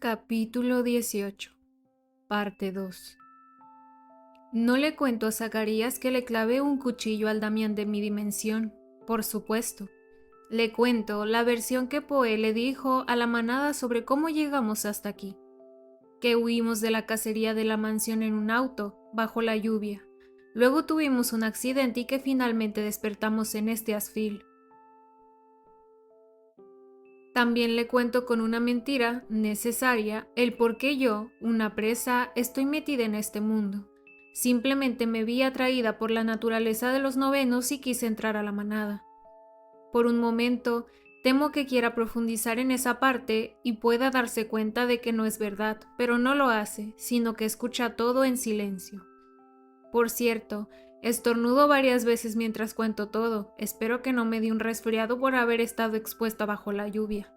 Capítulo 18, parte 2. No le cuento a Zacarías que le clavé un cuchillo al Damián de mi dimensión, por supuesto. Le cuento la versión que Poe le dijo a la manada sobre cómo llegamos hasta aquí. Que huimos de la cacería de la mansión en un auto, bajo la lluvia. Luego tuvimos un accidente y que finalmente despertamos en este asfil. También le cuento con una mentira necesaria el por qué yo, una presa, estoy metida en este mundo. Simplemente me vi atraída por la naturaleza de los novenos y quise entrar a la manada. Por un momento, temo que quiera profundizar en esa parte y pueda darse cuenta de que no es verdad, pero no lo hace, sino que escucha todo en silencio. Por cierto, estornudo varias veces mientras cuento todo. Espero que no me dé un resfriado por haber estado expuesta bajo la lluvia.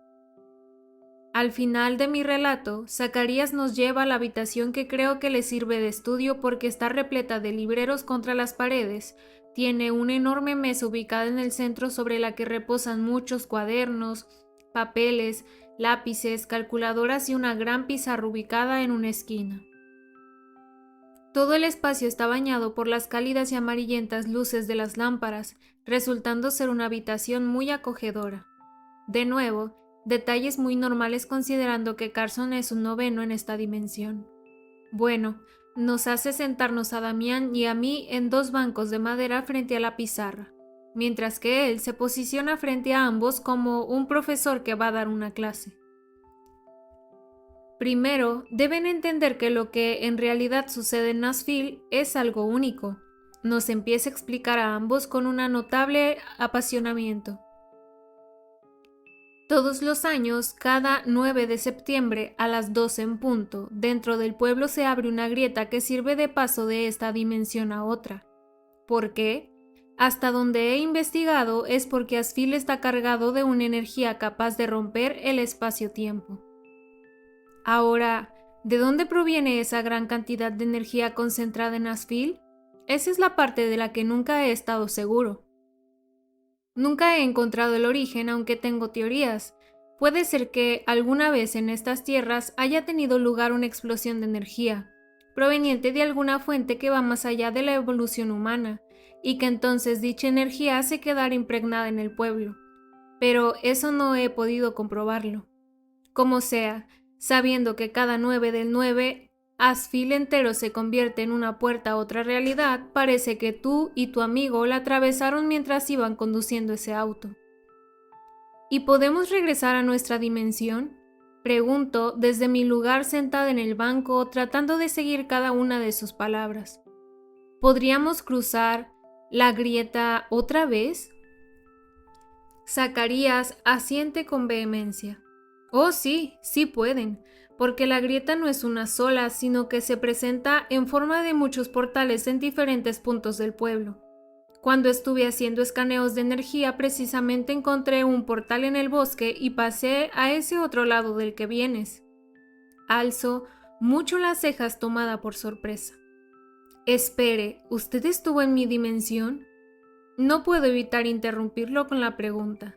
Al final de mi relato, Zacarías nos lleva a la habitación que creo que le sirve de estudio porque está repleta de libreros contra las paredes. Tiene una enorme mesa ubicada en el centro sobre la que reposan muchos cuadernos, papeles, lápices, calculadoras y una gran pizarra ubicada en una esquina. Todo el espacio está bañado por las cálidas y amarillentas luces de las lámparas, resultando ser una habitación muy acogedora. De nuevo, detalles muy normales considerando que Carson es un noveno en esta dimensión. Bueno, nos hace sentarnos a Damián y a mí en dos bancos de madera frente a la pizarra, mientras que él se posiciona frente a ambos como un profesor que va a dar una clase. Primero, deben entender que lo que en realidad sucede en Nashville es algo único. Nos empieza a explicar a ambos con un notable apasionamiento. Todos los años, cada 9 de septiembre a las 12 en punto, dentro del pueblo se abre una grieta que sirve de paso de esta dimensión a otra. ¿Por qué? Hasta donde he investigado es porque Asfil está cargado de una energía capaz de romper el espacio-tiempo. Ahora, ¿de dónde proviene esa gran cantidad de energía concentrada en Asfil? Esa es la parte de la que nunca he estado seguro. Nunca he encontrado el origen, aunque tengo teorías. Puede ser que alguna vez en estas tierras haya tenido lugar una explosión de energía, proveniente de alguna fuente que va más allá de la evolución humana, y que entonces dicha energía se quedara impregnada en el pueblo. Pero eso no he podido comprobarlo. Como sea, sabiendo que cada 9 del 9 Asfil entero se convierte en una puerta a otra realidad, parece que tú y tu amigo la atravesaron mientras iban conduciendo ese auto. ¿Y podemos regresar a nuestra dimensión? Pregunto desde mi lugar sentada en el banco tratando de seguir cada una de sus palabras. ¿Podríamos cruzar la grieta otra vez? Zacarías asiente con vehemencia. Oh, sí, sí pueden, porque la grieta no es una sola, sino que se presenta en forma de muchos portales en diferentes puntos del pueblo. Cuando estuve haciendo escaneos de energía, precisamente encontré un portal en el bosque y pasé a ese otro lado del que vienes. Alzo mucho las cejas tomada por sorpresa. Espere, ¿usted estuvo en mi dimensión? No puedo evitar interrumpirlo con la pregunta.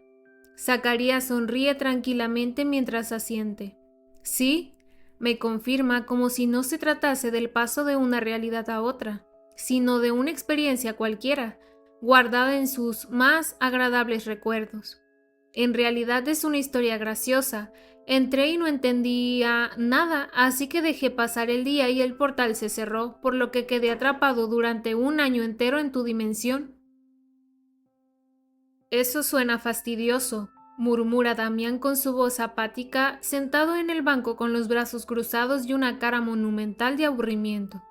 Zacarías sonríe tranquilamente mientras asiente. Sí, me confirma como si no se tratase del paso de una realidad a otra, sino de una experiencia cualquiera, guardada en sus más agradables recuerdos. En realidad es una historia graciosa. Entré y no entendía nada, así que dejé pasar el día y el portal se cerró, por lo que quedé atrapado durante un año entero en tu dimensión. Eso suena fastidioso, murmura Damián con su voz apática, sentado en el banco con los brazos cruzados y una cara monumental de aburrimiento.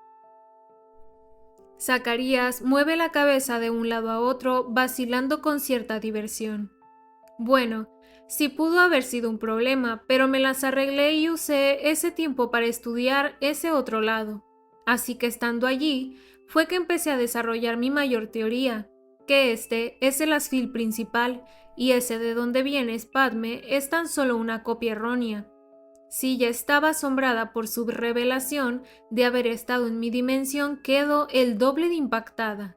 Zacarías mueve la cabeza de un lado a otro, vacilando con cierta diversión. Bueno, sí pudo haber sido un problema, pero me las arreglé y usé ese tiempo para estudiar ese otro lado. Así que estando allí, fue que empecé a desarrollar mi mayor teoría, que este es el Asfil principal y ese de donde vienes, Padme, es tan solo una copia errónea. Si ya estaba asombrada por su revelación de haber estado en mi dimensión, quedo el doble de impactada.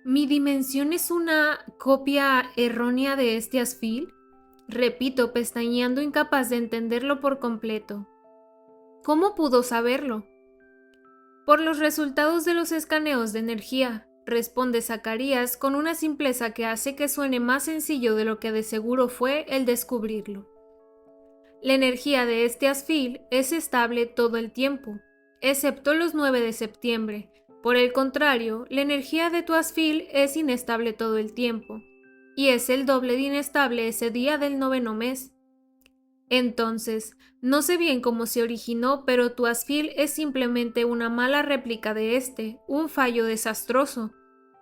¿Mi dimensión es una copia errónea de este Asfil? Repito, pestañeando, incapaz de entenderlo por completo. ¿Cómo pudo saberlo? Por los resultados de los escaneos de energía, responde Zacarías con una simpleza que hace que suene más sencillo de lo que de seguro fue el descubrirlo. La energía de este asfil es estable todo el tiempo, excepto los 9 de septiembre. Por el contrario, la energía de tu asfil es inestable todo el tiempo, y es el doble de inestable ese día del 9º mes. Entonces, no sé bien cómo se originó, pero tu asfil es simplemente una mala réplica de este, un fallo desastroso.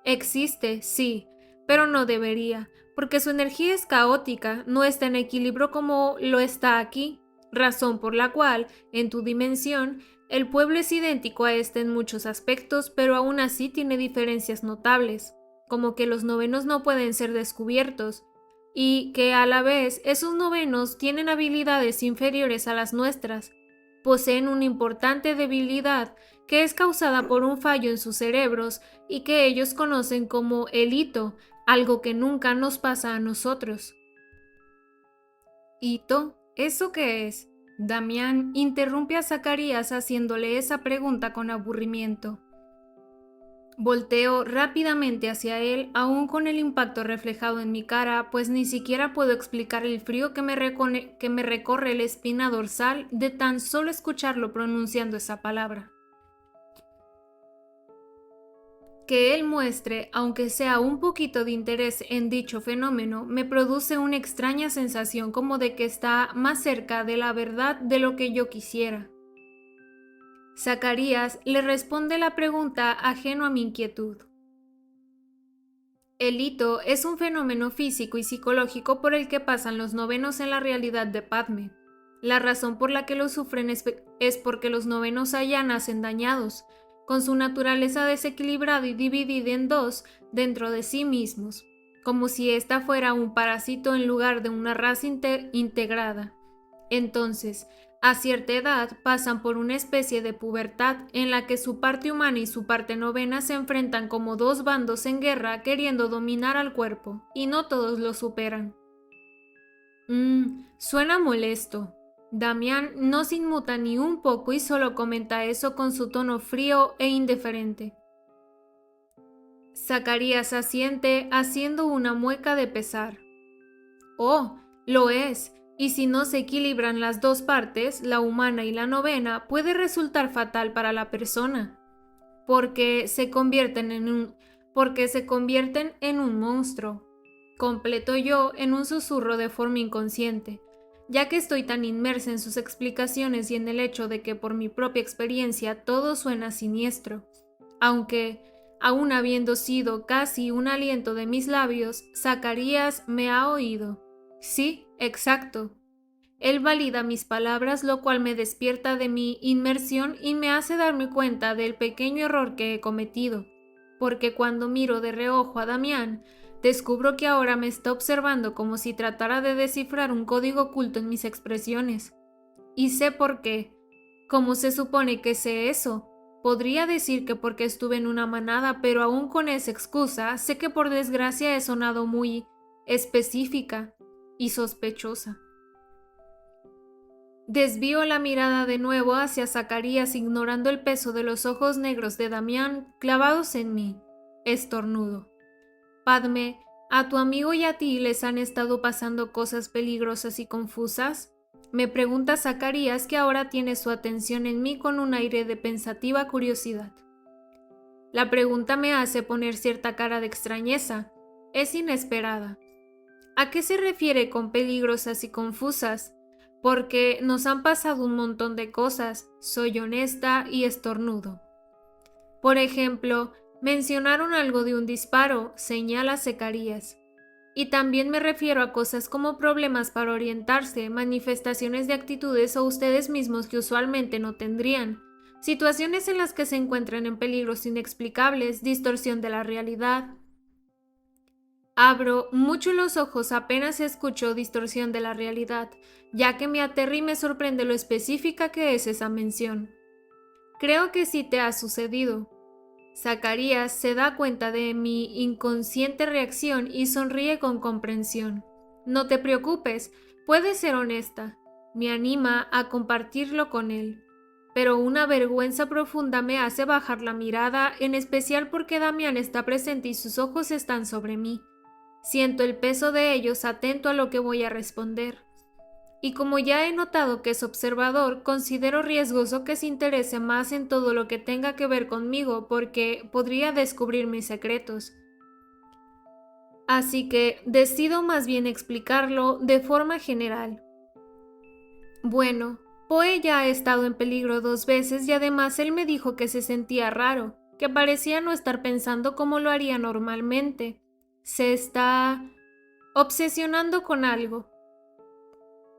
Existe, sí, pero no debería, porque su energía es caótica, no está en equilibrio como lo está aquí, razón por la cual, en tu dimensión, el pueblo es idéntico a este en muchos aspectos, pero aún así tiene diferencias notables, como que los novenos no pueden ser descubiertos, y que a la vez esos novenos tienen habilidades inferiores a las nuestras, poseen una importante debilidad que es causada por un fallo en sus cerebros y que ellos conocen como el hito, algo que nunca nos pasa a nosotros. ¿Hito? ¿Eso qué es? Damián interrumpe a Zacarías haciéndole esa pregunta con aburrimiento. Volteo rápidamente hacia él, aún con el impacto reflejado en mi cara, pues ni siquiera puedo explicar el frío que me recorre la espina dorsal de tan solo escucharlo pronunciando esa palabra. Que él muestre, aunque sea un poquito de interés en dicho fenómeno, me produce una extraña sensación como de que está más cerca de la verdad de lo que yo quisiera. Zacarías le responde la pregunta ajeno a mi inquietud. El hito es un fenómeno físico y psicológico por el que pasan los novenos en la realidad de Padme. La razón por la que lo sufren es porque los novenos allá nacen dañados, con su naturaleza desequilibrada y dividida en dos dentro de sí mismos, como si ésta fuera un parásito en lugar de una raza integrada. Entonces, a cierta edad pasan por una especie de pubertad en la que su parte humana y su parte novena se enfrentan como dos bandos en guerra queriendo dominar al cuerpo, y no todos lo superan. Suena molesto. Damián no se inmuta ni un poco y solo comenta eso con su tono frío e indiferente. Zacarías asiente haciendo una mueca de pesar. Oh, lo es. Y si no se equilibran las dos partes, la humana y la novena, puede resultar fatal para la persona, porque se convierten en un monstruo. Completo yo en un susurro de forma inconsciente, ya que estoy tan inmersa en sus explicaciones y en el hecho de que por mi propia experiencia todo suena siniestro, aunque, aun habiendo sido casi un aliento de mis labios, Zacarías me ha oído. Sí, exacto. Él valida mis palabras, lo cual me despierta de mi inmersión y me hace darme cuenta del pequeño error que he cometido, porque cuando miro de reojo a Damián, descubro que ahora me está observando como si tratara de descifrar un código oculto en mis expresiones. Y sé por qué. ¿Cómo se supone que sé eso? Podría decir que porque estuve en una manada, pero aún con esa excusa, sé que por desgracia he sonado muy específica y sospechosa. Desvío la mirada de nuevo hacia Zacarías, ignorando el peso de los ojos negros de Damián clavados en mí. Estornudo. Padme, ¿a tu amigo y a ti les han estado pasando cosas peligrosas y confusas? Me pregunta Zacarías, que ahora tiene su atención en mí con un aire de pensativa curiosidad. La pregunta me hace poner cierta cara de extrañeza. Es inesperada. ¿A qué se refiere con peligrosas y confusas? Porque nos han pasado un montón de cosas, soy honesta y estornudo. Por ejemplo, mencionaron algo de un disparo, señala Zacarías. Y también me refiero a cosas como problemas para orientarse, manifestaciones de actitudes o ustedes mismos que usualmente no tendrían, situaciones en las que se encuentran en peligros inexplicables, distorsión de la realidad. Abro mucho los ojos apenas escucho distorsión de la realidad, ya que me aterra y me sorprende lo específica que es esa mención. Creo que sí te ha sucedido. Zacarías se da cuenta de mi inconsciente reacción y sonríe con comprensión. No te preocupes, puedes ser honesta. Me anima a compartirlo con él. Pero una vergüenza profunda me hace bajar la mirada, en especial porque Damián está presente y sus ojos están sobre mí. Siento el peso de ellos atento a lo que voy a responder. Y como ya he notado que es observador, considero riesgoso que se interese más en todo lo que tenga que ver conmigo porque podría descubrir mis secretos. Así que decido más bien explicarlo de forma general. Bueno, Poe ya ha estado en peligro 2 veces y además él me dijo que se sentía raro, que parecía no estar pensando como lo haría normalmente. Se está obsesionando con algo.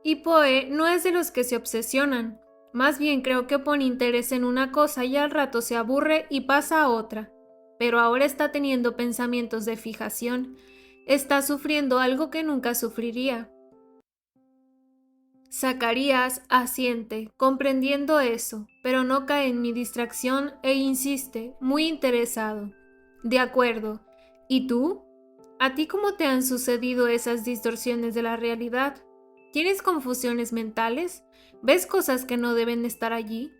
Y Poe no es de los que se obsesionan. Más bien creo que pone interés en una cosa y al rato se aburre y pasa a otra. Pero ahora está teniendo pensamientos de fijación. Está sufriendo algo que nunca sufriría. Zacarías asiente, comprendiendo eso, pero no cae en mi distracción e insiste, muy interesado. De acuerdo. ¿Y tú? ¿A ti cómo te han sucedido esas distorsiones de la realidad? ¿Tienes confusiones mentales? ¿Ves cosas que no deben estar allí?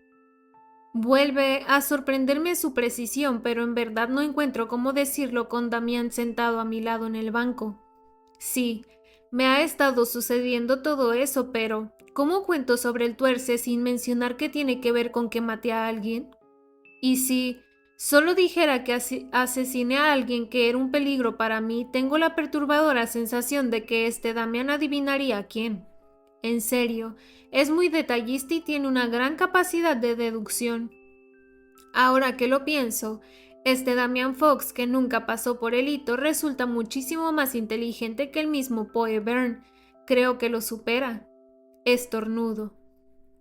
Vuelve a sorprenderme su precisión, pero en verdad no encuentro cómo decirlo con Damián sentado a mi lado en el banco. Sí, me ha estado sucediendo todo eso, pero ¿cómo cuento sobre el tuerce sin mencionar que tiene que ver con que maté a alguien? Y si solo dijera que asesiné a alguien que era un peligro para mí, tengo la perturbadora sensación de que Damián adivinaría a quién. En serio, es muy detallista y tiene una gran capacidad de deducción. Ahora que lo pienso, Damian Fox, que nunca pasó por el hito, resulta muchísimo más inteligente que el mismo Poe Byrne. Creo que lo supera. Estornudo.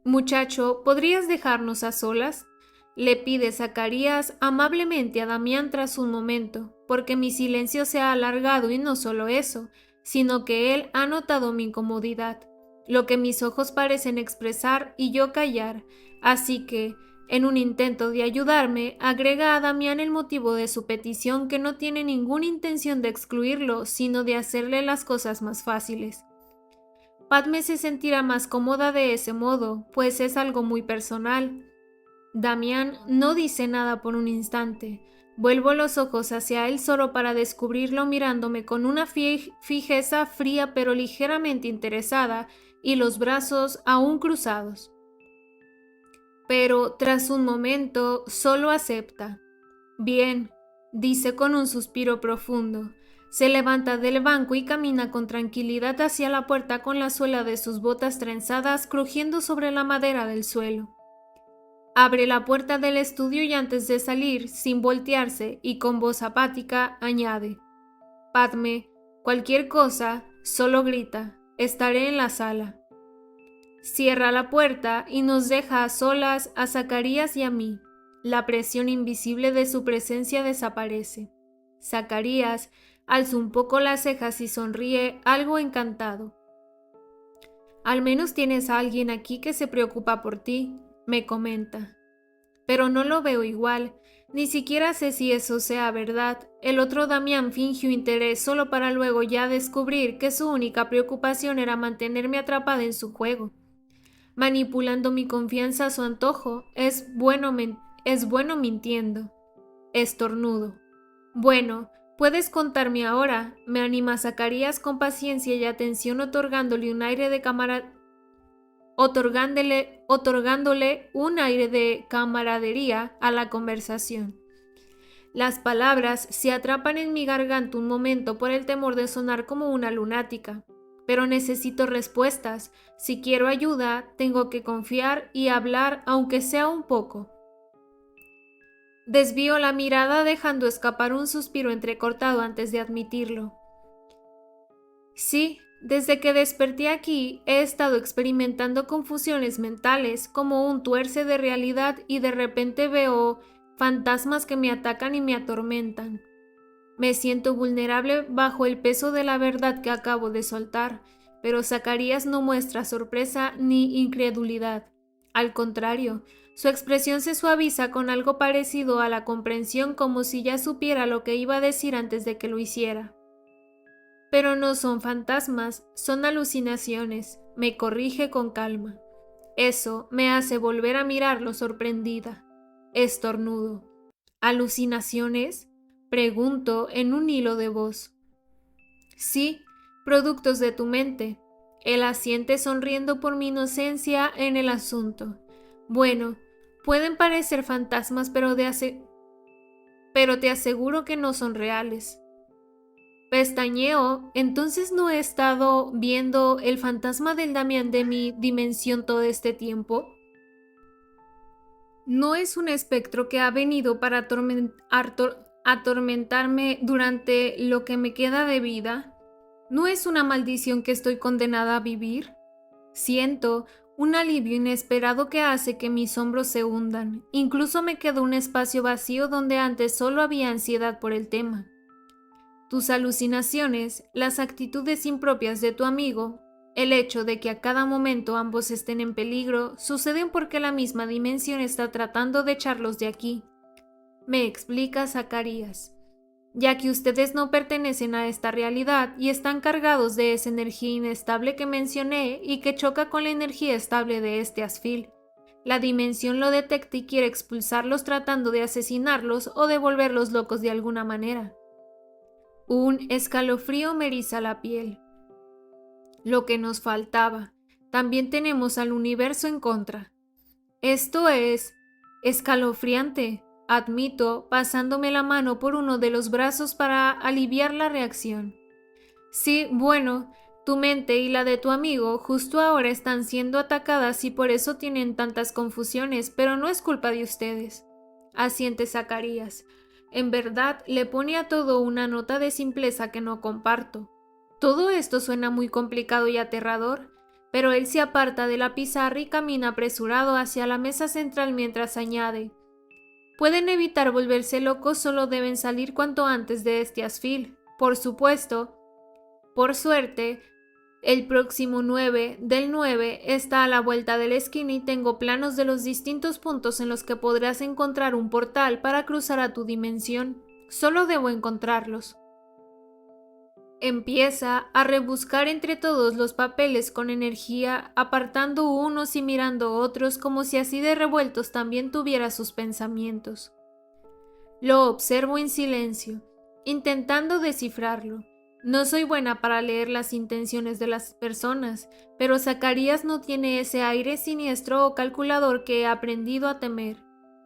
Muchacho, ¿podrías dejarnos a solas? Le pide Zacarías amablemente a Damián tras un momento, porque mi silencio se ha alargado y no solo eso, sino que él ha notado mi incomodidad, lo que mis ojos parecen expresar y yo callar, así que, en un intento de ayudarme, agrega a Damián el motivo de su petición que no tiene ninguna intención de excluirlo, sino de hacerle las cosas más fáciles. Padme se sentirá más cómoda de ese modo, pues es algo muy personal. Damián no dice nada por un instante. Vuelvo los ojos hacia él solo para descubrirlo mirándome con una fijeza fría pero ligeramente interesada y los brazos aún cruzados. Pero tras un momento solo acepta. Bien, dice con un suspiro profundo. Se levanta del banco y camina con tranquilidad hacia la puerta con la suela de sus botas trenzadas crujiendo sobre la madera del suelo. Abre la puerta del estudio y antes de salir, sin voltearse y con voz apática, añade: Padme, cualquier cosa, solo grita, estaré en la sala. Cierra la puerta y nos deja a solas a Zacarías y a mí. La presión invisible de su presencia desaparece. Zacarías alza un poco las cejas y sonríe, algo encantado. Al menos tienes a alguien aquí que se preocupa por ti, me comenta. Pero no lo veo igual, ni siquiera sé si eso sea verdad. El otro Damián fingió interés solo para luego ya descubrir que su única preocupación era mantenerme atrapada en su juego. Manipulando mi confianza a su antojo, es bueno mintiendo. Estornudo. Bueno, puedes contarme ahora, me anima Zacarías con paciencia y atención otorgándole un aire de camaradería a la conversación. Las palabras se atrapan en mi garganta un momento por el temor de sonar como una lunática. Pero necesito respuestas. Si quiero ayuda, tengo que confiar y hablar aunque sea un poco. Desvío la mirada dejando escapar un suspiro entrecortado antes de admitirlo. Sí, desde que desperté aquí he estado experimentando confusiones mentales, como un tuerce de realidad y de repente veo fantasmas que me atacan y me atormentan. Me siento vulnerable bajo el peso de la verdad que acabo de soltar, pero Zacarías no muestra sorpresa ni incredulidad. Al contrario, su expresión se suaviza con algo parecido a la comprensión, como si ya supiera lo que iba a decir antes de que lo hiciera. Pero no son fantasmas, son alucinaciones, me corrige con calma. Eso me hace volver a mirarlo sorprendida. Estornudo. ¿Alucinaciones? Pregunto en un hilo de voz. Sí, productos de tu mente. Él asiente sonriendo por mi inocencia en el asunto. Bueno, pueden parecer fantasmas, pero te aseguro que no son reales. Pestañeo, entonces no he estado viendo el fantasma del Damián de mi dimensión todo este tiempo. No es un espectro que ha venido para atormentarme durante lo que me queda de vida. No es una maldición que estoy condenada a vivir. Siento un alivio inesperado que hace que mis hombros se hundan. Incluso me quedó un espacio vacío donde antes solo había ansiedad por el tema. Tus alucinaciones, las actitudes impropias de tu amigo, el hecho de que a cada momento ambos estén en peligro, suceden porque la misma dimensión está tratando de echarlos de aquí. Me explica Zacarías. Ya que ustedes no pertenecen a esta realidad y están cargados de esa energía inestable que mencioné y que choca con la energía estable de este Asfil. La dimensión lo detecta y quiere expulsarlos tratando de asesinarlos o de volverlos locos de alguna manera. Un escalofrío me eriza la piel. Lo que nos faltaba. También tenemos al universo en contra. Esto es escalofriante, admito, pasándome la mano por uno de los brazos para aliviar la reacción. Sí, bueno, tu mente y la de tu amigo justo ahora están siendo atacadas y por eso tienen tantas confusiones, pero no es culpa de ustedes. Asiente Zacarías. En verdad, le pone a todo una nota de simpleza que no comparto. Todo esto suena muy complicado y aterrador, pero él se aparta de la pizarra y camina apresurado hacia la mesa central mientras añade: pueden evitar volverse locos, solo deben salir cuanto antes de este Asfil. Por supuesto, por suerte, el próximo 9 del 9 está a la vuelta de la esquina y tengo planos de los distintos puntos en los que podrás encontrar un portal para cruzar a tu dimensión. Solo debo encontrarlos. Empieza a rebuscar entre todos los papeles con energía, apartando unos y mirando otros como si así de revueltos también tuviera sus pensamientos. Lo observo en silencio, intentando descifrarlo. No soy buena para leer las intenciones de las personas, pero Zacarías no tiene ese aire siniestro o calculador que he aprendido a temer.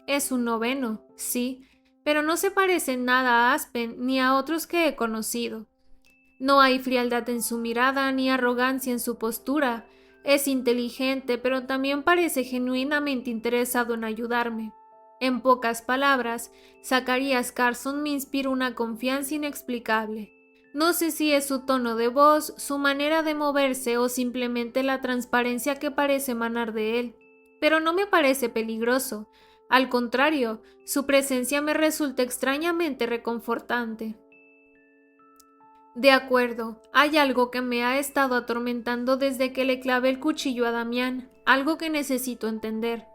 Es un noveno, sí, pero no se parece en nada a Aspen ni a otros que he conocido. No hay frialdad en su mirada ni arrogancia en su postura. Es inteligente, pero también parece genuinamente interesado en ayudarme. En pocas palabras, Zacarías Carson me inspira una confianza inexplicable. No sé si es su tono de voz, su manera de moverse o simplemente la transparencia que parece emanar de él, pero no me parece peligroso. Al contrario, su presencia me resulta extrañamente reconfortante. De acuerdo, hay algo que me ha estado atormentando desde que le clavé el cuchillo a Damián, algo que necesito entender.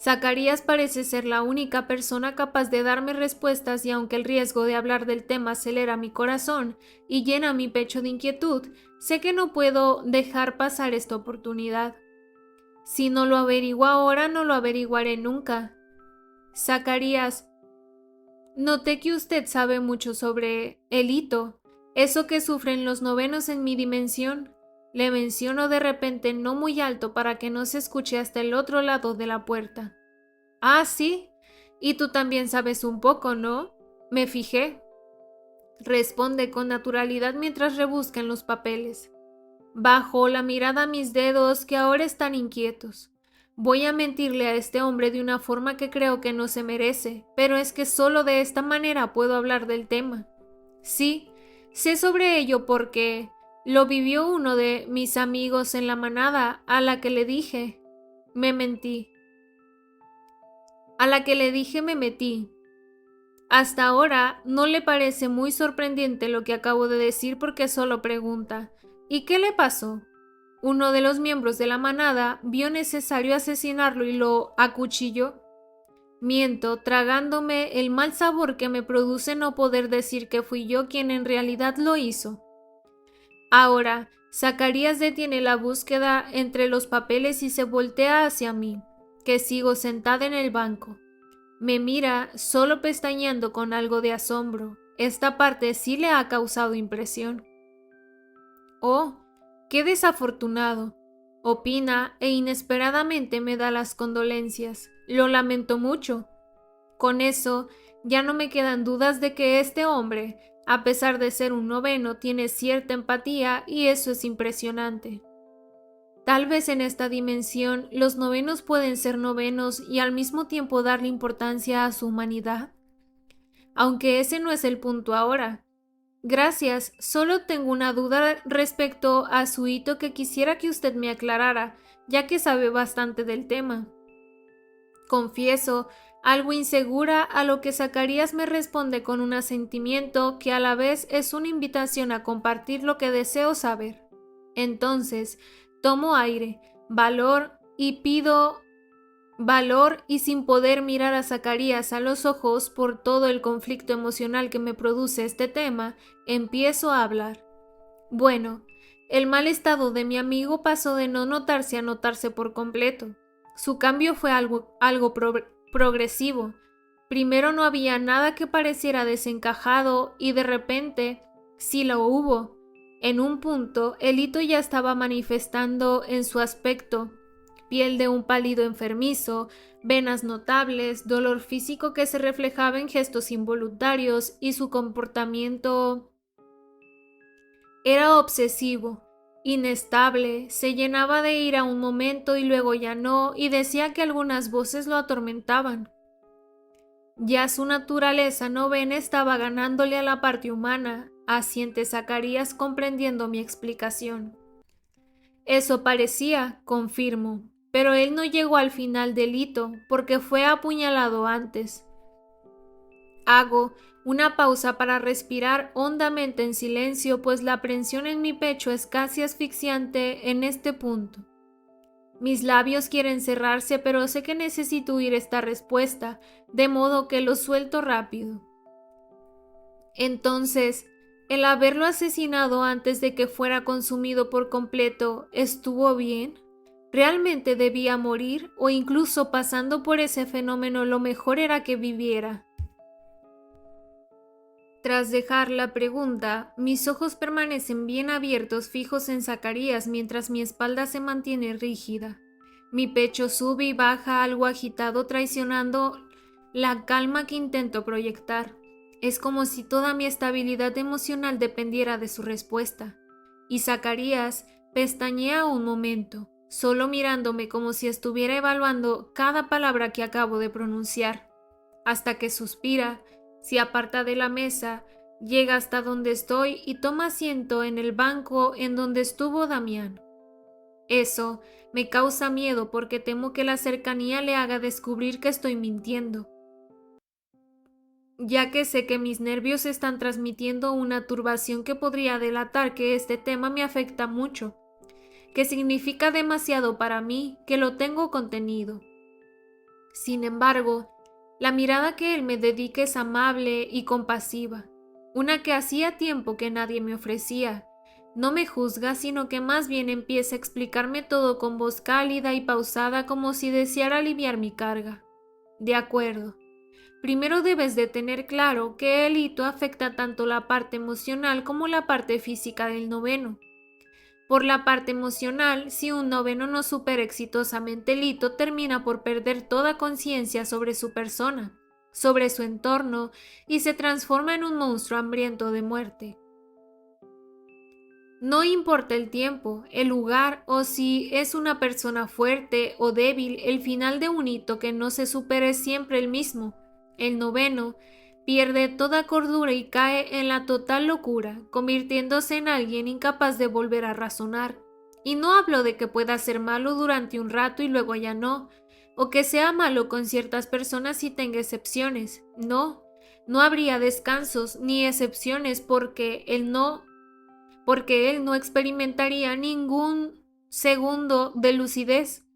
Zacarías parece ser la única persona capaz de darme respuestas y aunque el riesgo de hablar del tema acelera mi corazón y llena mi pecho de inquietud, sé que no puedo dejar pasar esta oportunidad. Si no lo averiguo ahora, no lo averiguaré nunca. Zacarías, noté que usted sabe mucho sobre el hito. Eso que sufren los novenos en mi dimensión. Le menciono de repente no muy alto para que no se escuche hasta el otro lado de la puerta. Ah, sí. Y tú también sabes un poco, ¿no? Me fijé. Responde con naturalidad mientras rebusca en los papeles. Bajo la mirada a mis dedos que ahora están inquietos. Voy a mentirle a este hombre de una forma que creo que no se merece, pero es que solo de esta manera puedo hablar del tema. Sí. Sé sobre ello porque lo vivió uno de mis amigos en la manada a la que le dije. Me mentí. A la que le dije me metí. Hasta ahora no le parece muy sorprendente lo que acabo de decir porque solo pregunta: ¿y qué le pasó? Uno de los miembros de la manada vio necesario asesinarlo y lo acuchilló. Miento, tragándome el mal sabor que me produce no poder decir que fui yo quien en realidad lo hizo. Ahora, Zacarías detiene la búsqueda entre los papeles y se voltea hacia mí, que sigo sentada en el banco. Me mira solo pestañeando con algo de asombro. Esta parte sí le ha causado impresión. Oh, qué desafortunado, opina e inesperadamente me da las condolencias. Lo lamento mucho. Con eso, ya no me quedan dudas de que este hombre, a pesar de ser un noveno, tiene cierta empatía y eso es impresionante. Tal vez en esta dimensión los novenos pueden ser novenos y al mismo tiempo darle importancia a su humanidad. Aunque ese no es el punto ahora. Gracias, solo tengo una duda respecto a su hito que quisiera que usted me aclarara, ya que sabe bastante del tema. Confieso, algo insegura, a lo que Zacarías me responde con un asentimiento que a la vez es una invitación a compartir lo que deseo saber. Entonces, tomo aire, valor y sin poder mirar a Zacarías a los ojos por todo el conflicto emocional que me produce este tema, empiezo a hablar. Bueno, el mal estado de mi amigo pasó de no notarse a notarse por completo. Su cambio fue algo progresivo. Primero no había nada que pareciera desencajado y de repente, sí lo hubo. En un punto, el hito ya estaba manifestando en su aspecto: piel de un pálido enfermizo, venas notables, dolor físico que se reflejaba en gestos involuntarios y su comportamiento era obsesivo, inestable, se llenaba de ira un momento y luego ya no, y decía que algunas voces lo atormentaban. Ya su naturaleza novena estaba ganándole a la parte humana, asiente Zacarías comprendiendo mi explicación. Eso parecía, confirmo, pero él no llegó al final del hito porque fue apuñalado antes. Hago una pausa para respirar hondamente en silencio, pues la aprensión en mi pecho es casi asfixiante en este punto. Mis labios quieren cerrarse, pero sé que necesito oír esta respuesta, de modo que lo suelto rápido. Entonces, ¿el haberlo asesinado antes de que fuera consumido por completo estuvo bien? ¿Realmente debía morir o incluso pasando por ese fenómeno lo mejor era que viviera? Tras dejar la pregunta, mis ojos permanecen bien abiertos, fijos en Zacarías, mientras mi espalda se mantiene rígida. Mi pecho sube y baja algo agitado, traicionando la calma que intento proyectar. Es como si toda mi estabilidad emocional dependiera de su respuesta. Y Zacarías pestañea un momento, solo mirándome como si estuviera evaluando cada palabra que acabo de pronunciar, hasta que suspira, se aparta de la mesa, llega hasta donde estoy y toma asiento en el banco en donde estuvo Damián. Eso me causa miedo porque temo que la cercanía le haga descubrir que estoy mintiendo, ya que sé que mis nervios están transmitiendo una turbación que podría delatar que este tema me afecta mucho, que significa demasiado para mí, que lo tengo contenido. Sin embargo, la mirada que él me dedica es amable y compasiva, una que hacía tiempo que nadie me ofrecía. No me juzga, sino que más bien empieza a explicarme todo con voz cálida y pausada, como si deseara aliviar mi carga. De acuerdo. Primero debes de tener claro que el hito afecta tanto la parte emocional como la parte física del noveno. Por la parte emocional, si un noveno no supera exitosamente el hito, termina por perder toda conciencia sobre su persona, sobre su entorno, y se transforma en un monstruo hambriento de muerte. No importa el tiempo, el lugar o si es una persona fuerte o débil, el final de un hito que no se supera es siempre el mismo. El noveno pierde toda cordura y cae en la total locura, convirtiéndose en alguien incapaz de volver a razonar. Y no hablo de que pueda ser malo durante un rato y luego ya no, o que sea malo con ciertas personas y tenga excepciones. No, no habría descansos ni excepciones porque él no experimentaría ningún segundo de lucidez.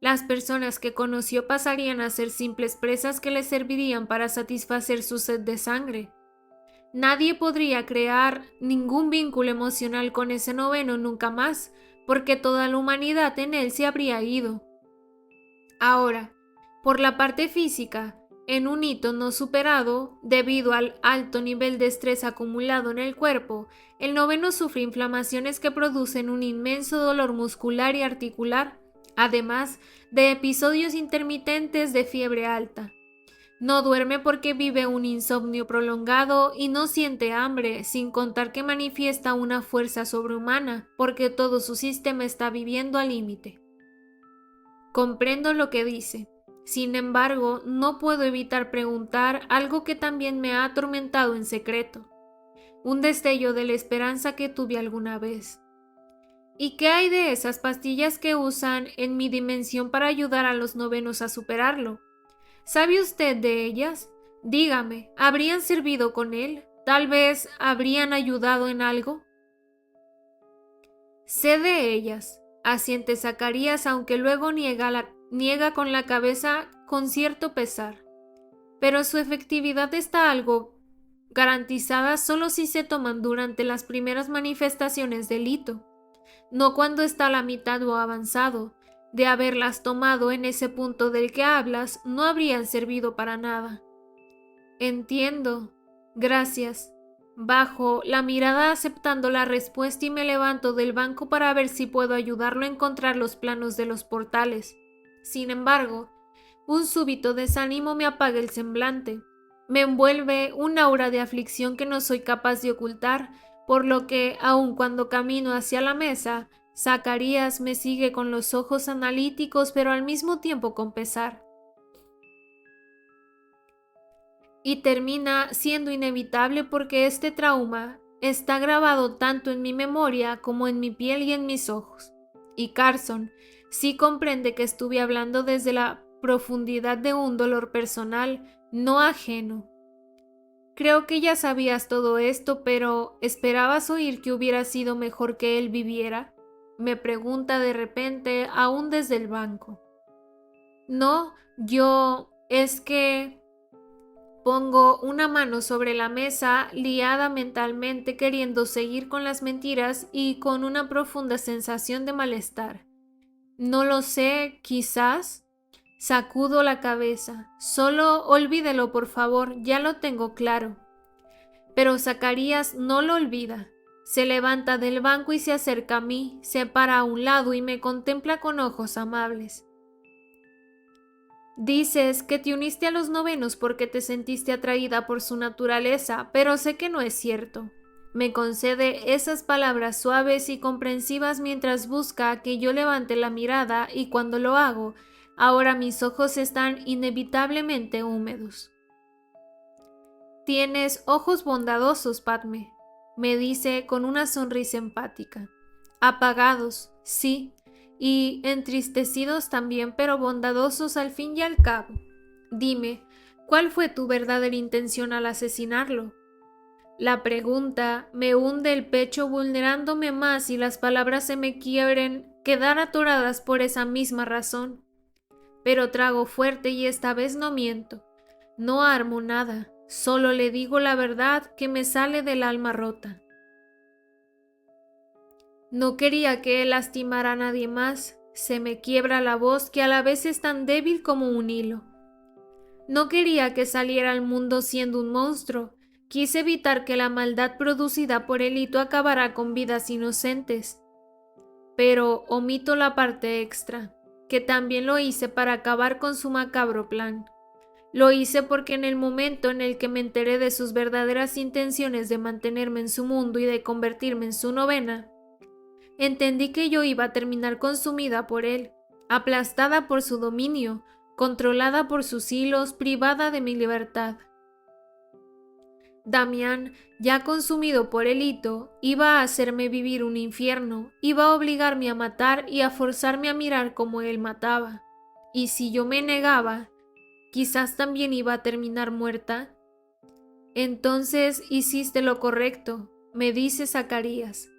Las personas que conoció pasarían a ser simples presas que le servirían para satisfacer su sed de sangre. Nadie podría crear ningún vínculo emocional con ese noveno nunca más, porque toda la humanidad en él se habría ido. Ahora, por la parte física, en un hito no superado, debido al alto nivel de estrés acumulado en el cuerpo, el noveno sufre inflamaciones que producen un inmenso dolor muscular y articular, además de episodios intermitentes de fiebre alta. No duerme porque vive un insomnio prolongado y no siente hambre, sin contar que manifiesta una fuerza sobrehumana, porque todo su sistema está viviendo al límite. Comprendo lo que dice. Sin embargo, no puedo evitar preguntar algo que también me ha atormentado en secreto. Un destello de la esperanza que tuve alguna vez. ¿Y qué hay de esas pastillas que usan en mi dimensión para ayudar a los novenos a superarlo? ¿Sabe usted de ellas? Dígame, ¿habrían servido con él? ¿Tal vez habrían ayudado en algo? Sé de ellas, asiente Zacarías, aunque luego niega con la cabeza con cierto pesar. Pero su efectividad está algo garantizada solo si se toman durante las primeras manifestaciones del hito, no cuando está a la mitad o avanzado. De haberlas tomado en ese punto del que hablas, no habrían servido para nada. Entiendo. Gracias. Bajo la mirada aceptando la respuesta y me levanto del banco para ver si puedo ayudarlo a encontrar los planos de los portales. Sin embargo, un súbito desánimo me apaga el semblante. Me envuelve un aura de aflicción que no soy capaz de ocultar, por lo que, aun cuando camino hacia la mesa, Zacarías me sigue con los ojos analíticos, pero al mismo tiempo con pesar. Y termina siendo inevitable porque este trauma está grabado tanto en mi memoria como en mi piel y en mis ojos. Y Carson sí comprende que estuve hablando desde la profundidad de un dolor personal, no ajeno. Creo que ya sabías todo esto, pero ¿esperabas oír que hubiera sido mejor que él viviera? Me pregunta de repente, aún desde el banco. No, es que... Pongo una mano sobre la mesa, liada mentalmente queriendo seguir con las mentiras y con una profunda sensación de malestar. No lo sé, quizás. Sacudo la cabeza. Solo olvídelo, por favor, ya lo tengo claro. Pero Zacarías no lo olvida. Se levanta del banco y se acerca a mí, se para a un lado y me contempla con ojos amables. Dices que te uniste a los novenos porque te sentiste atraída por su naturaleza, pero sé que no es cierto. Me concede esas palabras suaves y comprensivas mientras busca que yo levante la mirada y cuando lo hago, ahora mis ojos están inevitablemente húmedos. Tienes ojos bondadosos, Padme, me dice con una sonrisa empática. Apagados, sí, y entristecidos también, pero bondadosos al fin y al cabo. Dime, ¿cuál fue tu verdadera intención al asesinarlo? La pregunta me hunde el pecho vulnerándome más y las palabras se me quieren quedar atoradas por esa misma razón. Pero trago fuerte y esta vez no miento. No armo nada, solo le digo la verdad que me sale del alma rota. No quería que él lastimara a nadie más. Se me quiebra la voz que a la vez es tan débil como un hilo. No quería que saliera al mundo siendo un monstruo. Quise evitar que la maldad producida por el hito acabara con vidas inocentes. Pero omito la parte extra, que también lo hice para acabar con su macabro plan. Lo hice porque en el momento en el que me enteré de sus verdaderas intenciones de mantenerme en su mundo y de convertirme en su novena, entendí que yo iba a terminar consumida por él, aplastada por su dominio, controlada por sus hilos, privada de mi libertad. Damián, ya consumido por el hito, iba a hacerme vivir un infierno, iba a obligarme a matar y a forzarme a mirar como él mataba. Y si yo me negaba, quizás también iba a terminar muerta. Entonces hiciste lo correcto, me dice Zacarías.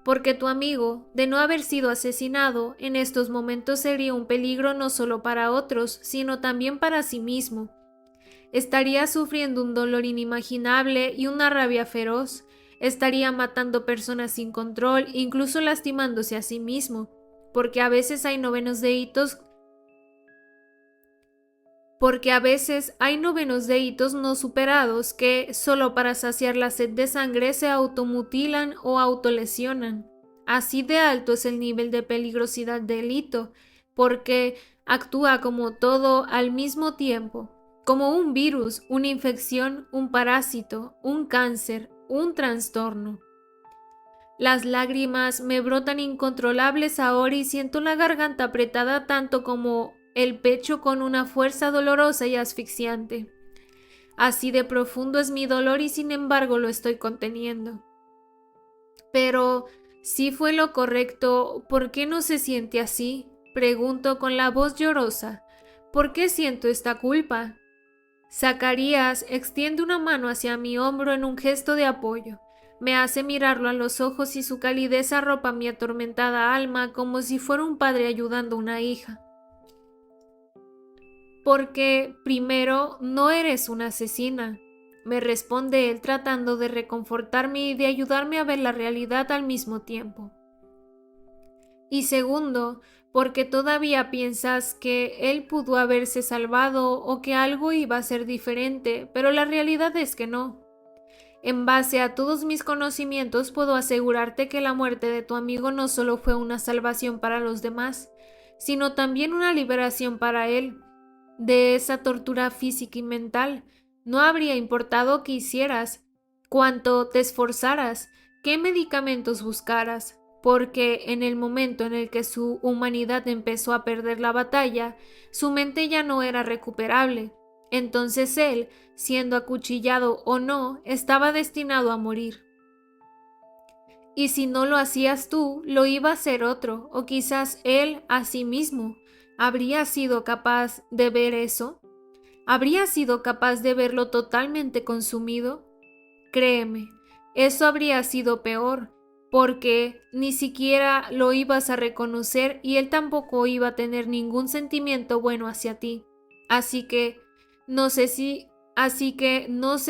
Porque tu amigo, de no haber sido asesinado, en estos momentos sería un peligro no solo para otros, sino también para sí mismo. Estaría sufriendo un dolor inimaginable y una rabia feroz. Estaría matando personas sin control, incluso lastimándose a sí mismo, porque a veces hay novenos delitos no superados que, solo para saciar la sed de sangre, se automutilan o autolesionan. Así de alto es el nivel de peligrosidad del delito, porque actúa como todo al mismo tiempo, como un virus, una infección, un parásito, un cáncer, un trastorno. Las lágrimas me brotan incontrolables ahora y siento la garganta apretada tanto como el pecho con una fuerza dolorosa y asfixiante. Así de profundo es mi dolor y sin embargo lo estoy conteniendo. Pero, si fue lo correcto, ¿por qué no se siente así? Pregunto con la voz llorosa. ¿Por qué siento esta culpa? Zacarías extiende una mano hacia mi hombro en un gesto de apoyo. Me hace mirarlo a los ojos y su calidez arropa mi atormentada alma como si fuera un padre ayudando a una hija. Porque, primero, no eres una asesina, me responde él tratando de reconfortarme y de ayudarme a ver la realidad al mismo tiempo. Y segundo, porque todavía piensas que él pudo haberse salvado o que algo iba a ser diferente, pero la realidad es que no. En base a todos mis conocimientos puedo asegurarte que la muerte de tu amigo no solo fue una salvación para los demás, sino también una liberación para él de esa tortura física y mental. No habría importado qué hicieras, cuánto te esforzaras, qué medicamentos buscaras, porque en el momento en el que su humanidad empezó a perder la batalla, su mente ya no era recuperable. Entonces él, siendo acuchillado o no, estaba destinado a morir. Y si no lo hacías tú, lo iba a hacer otro, o quizás él a sí mismo. ¿Habría sido capaz de ver eso? ¿Habría sido capaz de verlo totalmente consumido? Créeme, eso habría sido peor, porque ni siquiera lo ibas a reconocer y él tampoco iba a tener ningún sentimiento bueno hacia ti. Así que no se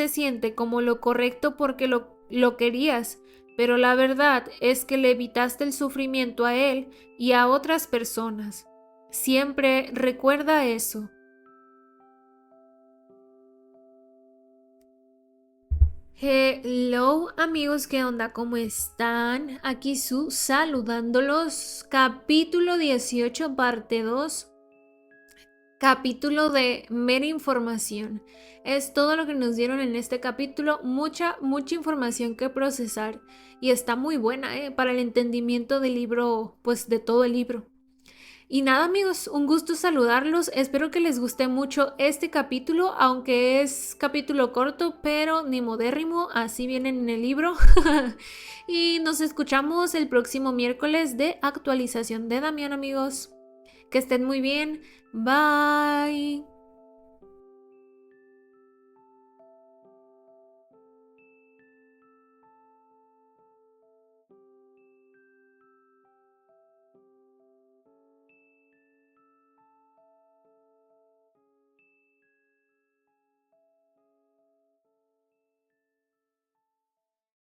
siente como lo correcto porque lo querías, pero la verdad es que le evitaste el sufrimiento a él y a otras personas. Siempre recuerda eso. Hello amigos, ¿qué onda? ¿Cómo están? Aquí su saludándolos. Capítulo 18, parte 2. Capítulo de mera información. Es todo lo que nos dieron en este capítulo. Mucha información que procesar. Y está muy buena, para el entendimiento del libro, pues de todo el libro. Y nada amigos, un gusto saludarlos, espero que les guste mucho este capítulo, aunque es capítulo corto, pero ni modérrimo, así vienen en el libro. Y nos escuchamos el próximo miércoles de actualización de Damián amigos. Que estén muy bien, bye.